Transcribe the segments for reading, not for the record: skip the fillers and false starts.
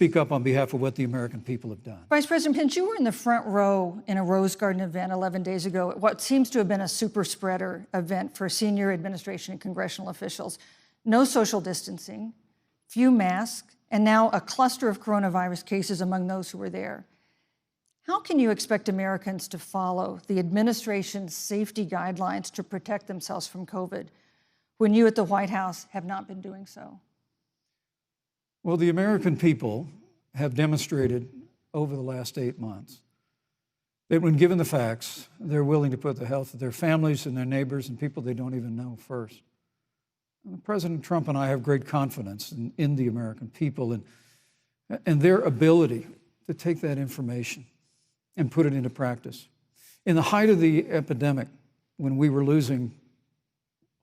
speak up on behalf of what the American people have done. Vice President Pence, you were in the front row in a Rose Garden event 11 days ago, what seems to have been a super spreader event for senior administration and congressional officials. No social distancing, few masks, and now a cluster of coronavirus cases among those who were there. How can you expect Americans to follow the administration's safety guidelines to protect themselves from COVID when you at the White House have not been doing so? Well, the American people have demonstrated over the last 8 months that when given the facts, they're willing to put the health of their families and their neighbors and people they don't even know first. And President Trump and I have great confidence in the American people and their ability to take that information and put it into practice. In the height of the epidemic, when we were losing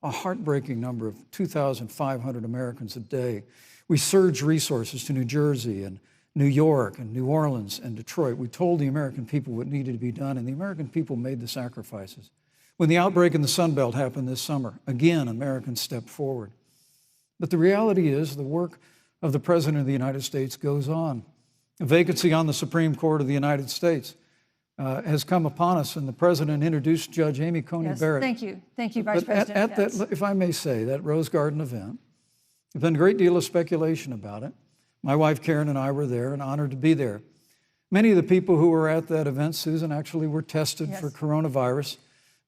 a heartbreaking number of 2,500 Americans a day, we surged resources to New Jersey and New York and New Orleans and Detroit. We told the American people what needed to be done, and the American people made the sacrifices. When the outbreak in the Sun Belt happened this summer, again, Americans stepped forward. But the reality is the work of the President of the United States goes on. A vacancy on the Supreme Court of the United States has come upon us, and the President introduced Judge Amy Coney Barrett. Thank you, Vice President. At that, if I may say, that Rose Garden event, there's been a great deal of speculation about it. My wife Karen and I were there and honored to be there. Many of the people who were at that event, Susan, actually were tested for coronavirus,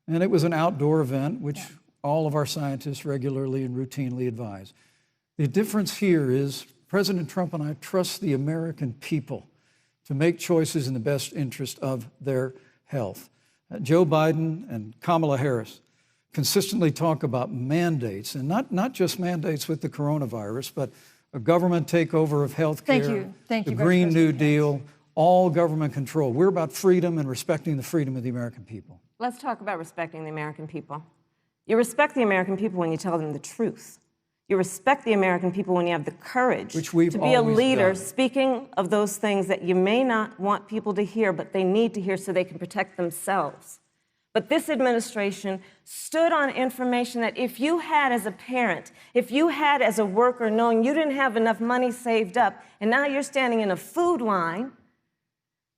and it was an outdoor event, which all of our scientists regularly and routinely advise. The difference here is President Trump and I trust the American people to make choices in the best interest of their health. Joe Biden and Kamala Harris consistently talk about mandates, and not just mandates with the coronavirus, but a government takeover of health care, the Green New Deal, all government control. We're about freedom and respecting the freedom of the American people. Let's talk about respecting the American people. You respect the American people when you tell them the truth. You respect the American people when you have the courage to be a leader speaking of those things that you may not want people to hear, but they need to hear so they can protect themselves. But this administration stood on information that if you had as a parent, if you had as a worker knowing you didn't have enough money saved up, and now you're standing in a food line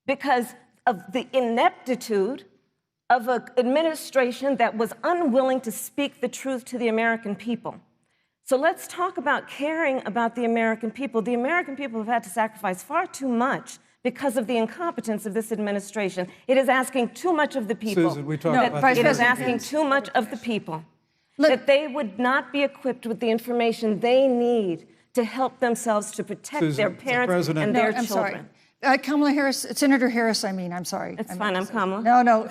because of the ineptitude of an administration that was unwilling to speak the truth to the American people. So let's talk about caring about the American people. The American people have had to sacrifice far too much because of the incompetence of this administration. It is asking too much of the people. Susan, we talked about it is asking too much of the people. That they would not be equipped with the information they need to help themselves to protect their parents and their children. Kamala Harris, Senator Harris, I'm sorry. It's fine, I'm Kamala. No,